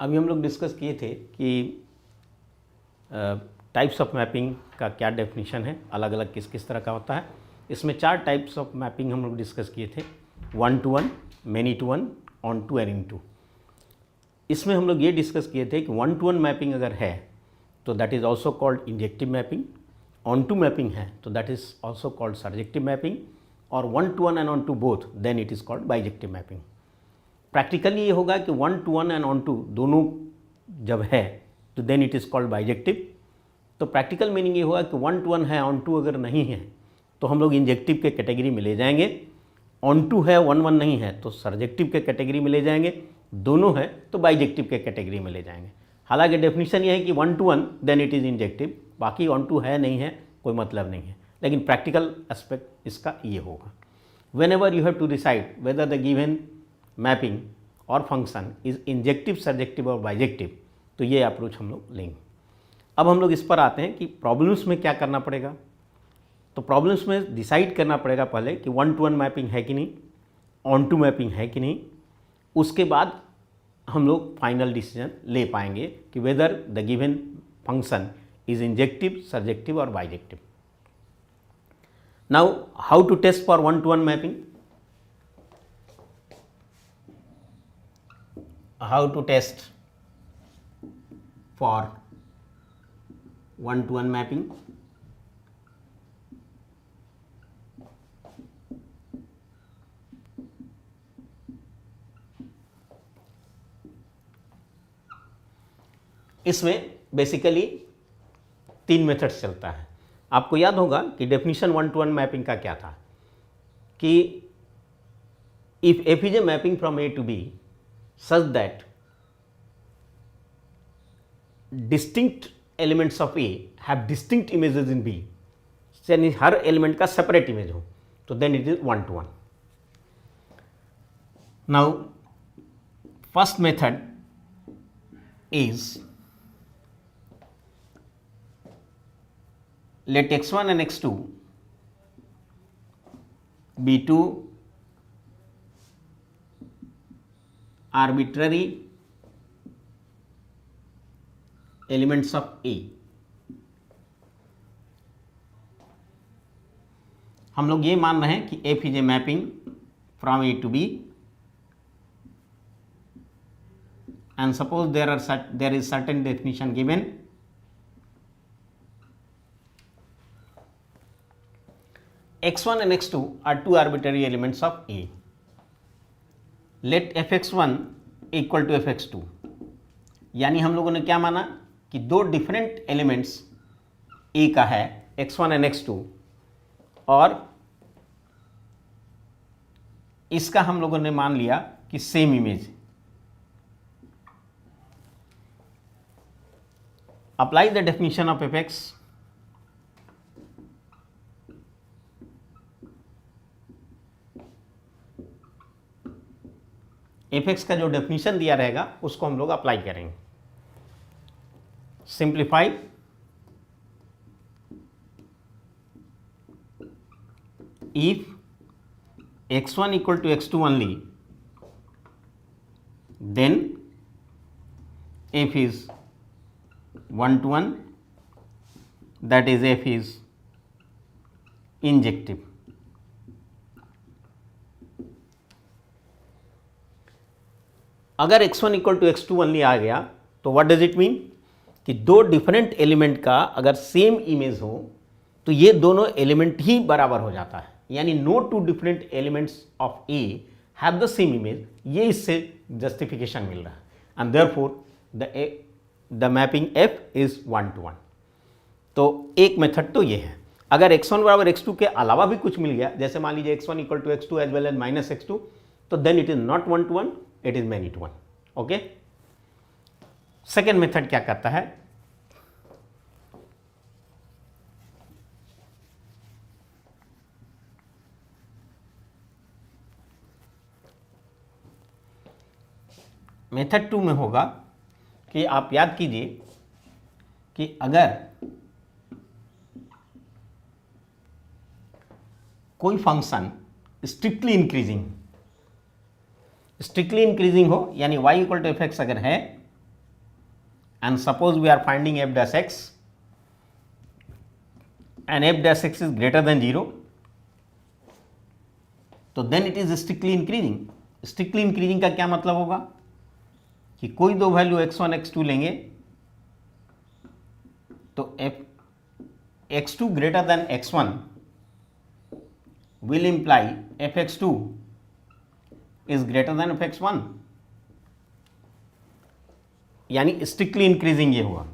अभी हम लोग डिस्कस किए थे कि टाइप्स ऑफ मैपिंग का क्या डेफिनेशन है, अलग अलग किस किस तरह का होता है। इसमें 4 टाइप्स ऑफ मैपिंग हम लोग डिस्कस किए थे, 1 to 1, many to 1, onto and into. इसमें हम लोग ये डिस्कस किए थे कि 1 to 1 मैपिंग अगर है तो that is also called injective mapping, onto mapping है तो that is also called surjective mapping, और 1 to 1 and onto both then it is called bijective mapping. Practically ये होगा कि 1 to 1 एंड ऑन टू दोनों जब है तो then it is called bijective. तो प्रैक्टिकल मीनिंग ये होगा कि 1 to 1 है, ऑन टू अगर नहीं है तो हम लोग इंजेक्टिव के कैटेगरी में ले जाएंगे, ऑन टू है 1-1 नहीं है तो सर्जेक्टिव के कैटेगरी में ले जाएंगे, दोनों है तो बाइजेक्टिव के कैटेगरी में ले जाएंगे। हालांकि डेफिनेशन ये है कि 1 to 1 then it is injective, बाकी ऑन टू है नहीं है कोई मतलब नहीं है, लेकिन प्रैक्टिकल एस्पेक्ट इसका ये होगा। Whenever you have to decide whether the given mapping और फंक्शन इज इंजेक्टिव, सर्जेक्टिव और बाइजेक्टिव, तो ये अप्रोच हम लोग लेंगे। अब हम लोग इस पर आते हैं कि प्रॉब्लम्स में क्या करना पड़ेगा। तो प्रॉब्लम्स में डिसाइड करना पड़ेगा पहले कि 1 to 1 मैपिंग है कि नहीं, ऑन टू मैपिंग है कि नहीं, उसके बाद हम लोग फाइनल डिसीजन ले पाएंगे कि whether the given function is injective, surjective और bijective. Now how to test for 1 to 1 mapping, how to test for 1 to 1 mapping। इसमें बेसिकली 3 मेथड्स चलता है। आपको याद होगा कि डेफिनेशन 1 to 1 मैपिंग का क्या था कि if F is a mapping from A to B such that distinct elements of A have distinct images in B, यानी हर एलिमेंट का सेपरेट इमेज हो, तो then it is 1 to 1। Now first method is let x1 and x2 be 2 arbitrary elements of A। हम लोग ये मान रहे हैं कि F is a mapping from A to B and suppose there is certain definition given x1 and x2 are 2 arbitrary elements of A। Let fx1 equal to fx2, यानी हम लोगों ने क्या माना कि 2 डिफरेंट एलिमेंट्स A का है, x1 and x2, और इसका हम लोगों ने मान लिया कि same image. Apply the definition of fx, fx का जो डेफिनेशन दिया रहेगा उसको हम लोग अप्लाई करेंगे। Simplify if x1 equal to x2 only then f is 1 to 1, that is f is injective. अगर x1 equal to x2 only आ गया तो व्हाट डज इट मीन कि 2 डिफरेंट एलिमेंट का अगर सेम इमेज हो तो ये दोनों एलिमेंट ही बराबर हो जाता है, यानी no 2 different elements of A have the same image. ये इससे जस्टिफिकेशन मिल रहा है and therefore the mapping F is 1 to 1। तो एक मेथड तो ये है। अगर x1 बराबर x2 के अलावा भी कुछ मिल गया, जैसे मान लीजिए x1 equal to x2 as well as minus x2, तो then it is not 1 to 1, it is many to 1। Okay, second method क्या करता है, मेथड 2 में होगा कि आप याद कीजिए कि अगर कोई फंक्शन स्ट्रिक्टली इंक्रीजिंग हो, यानी y equal to F X अगर है and suppose we are finding f dash x and f dash x is greater than 0, तो then it is strictly increasing. strictly increasing का क्या मतलब होगा कि कोई दो वैल्यू x1 x2 लेंगे तो x2 greater than x1 will imply fx2 is greater than fx1, यानी स्ट्रिक्टली इंक्रीजिंग ये हुआ.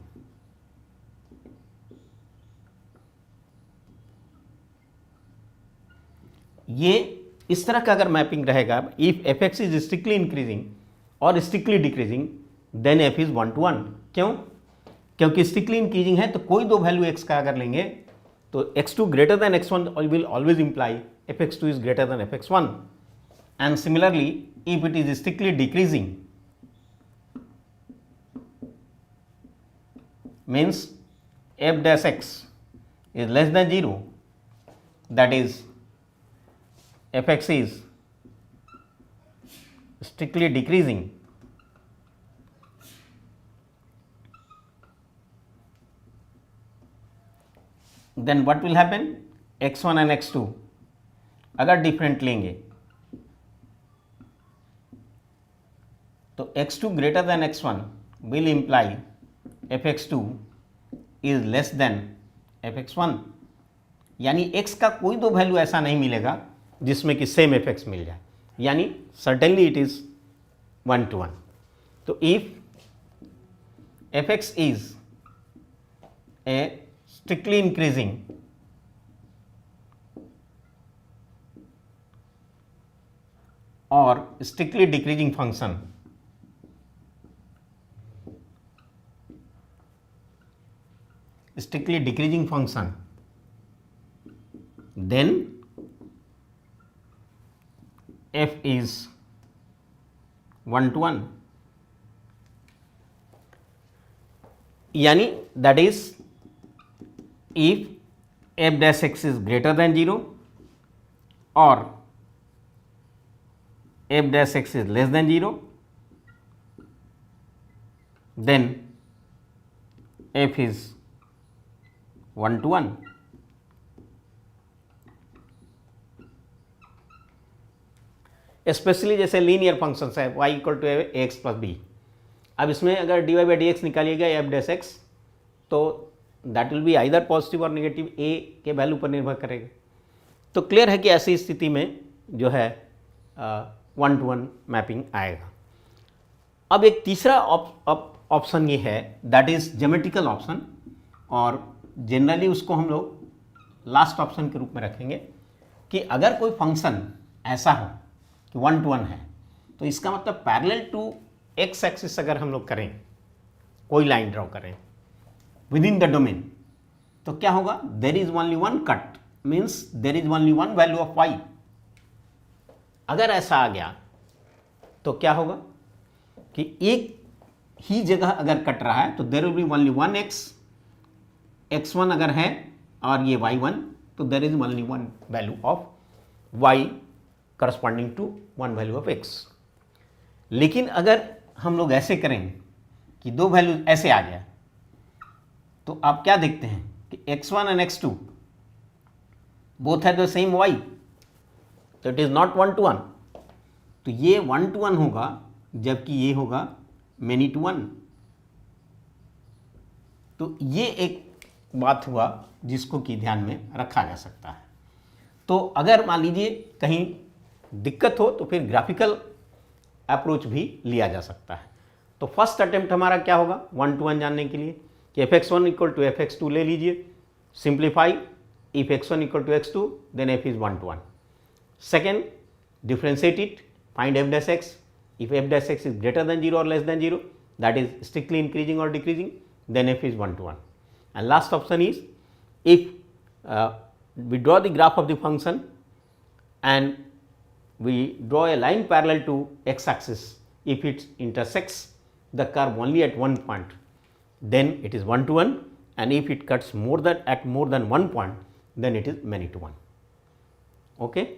ये इस तरह का अगर मैपिंग रहेगा, if f x is strictly increasing और strictly decreasing then f is 1 to 1. क्यों? क्योंकि स्ट्रिक्टली इंक्रीजिंग है तो कोई दो वैल्यू एक्स का अगर लेंगे तो x2 greater than x1 will always imply fx2 is greater than fx1. And similarly if it is strictly decreasing means f dash x is less than 0, that is fx is strictly decreasing, then what will happen? x1 and x2 अगर different लेंगे तो x2 greater than x1 will imply fx2 is less than fx1, यानी x का कोई दो value ऐसा नहीं मिलेगा जिसमें कि सेम fx मिल जाए, यानी सर्टेनली इट इज 1 to 1. तो if fx is a strictly increasing और strictly decreasing function, strictly decreasing function, then f is 1 to 1, यानी that is if f dash x is greater than 0 or f dash x is less than 0, then f is 1 to 1. Specially जैसे linear functions है y equal to a x plus b, अब इसमें अगर d y by d x निकालिएगा f dash x तो that will be either positive और negative, a के value पर निर्भर करेगा. तो क्लियर है कि ऐसी स्थिति में जो है 1 to 1 मैपिंग आएगा. अब एक तीसरा ऑप्शन ये है दैट इज ज्योमेट्रिकल ऑप्शन, और जनरली उसको हम लोग लास्ट ऑप्शन के रूप में रखेंगे कि अगर कोई फंक्शन ऐसा हो कि 1 to 1 है तो इसका मतलब पैरेलल टू एक्स एक्सिस अगर हम लोग करें, कोई लाइन ड्रॉ करें विद इन द डोमेन, तो क्या होगा? There is only one cut, means there is only one value of y. अगर ऐसा आ गया तो क्या होगा कि एक ही जगह अगर कट रहा है तो there will be only one x1 अगर है और ये y1 तो there is only one value of y corresponding to one value of x. लेकिन अगर हम लोग ऐसे करें कि दो वैल्यू ऐसे आ गया तो आप क्या देखते हैं कि x1 एंड x2 बोथ है द सेम y, तो इट इज नॉट 1 to 1. तो ये 1 to 1 होगा जबकि ये होगा many to 1. तो ये एक बात हुआ जिसको कि ध्यान में रखा जा सकता है. तो अगर मान लीजिए कहीं दिक्कत हो तो फिर ग्राफिकल अप्रोच भी लिया जा सकता है. तो फर्स्ट अटेम्प्ट हमारा क्या होगा 1 to 1 जानने के लिए कि fx1 इक्वल टू fx2 ले लीजिए, simplify, if x1 equal to x2 then f is 1 to 1. Second, differentiate it, find f dash x, if f dash x is greater than 0 or less than 0, that is strictly increasing or decreasing, then f is 1 to 1. And last option is if we draw the graph of the function and we draw a line parallel to x axis, if it intersects the curve only at one point, then it is 1 to 1, and if it cuts at more than one point, then it is many to 1. Okay.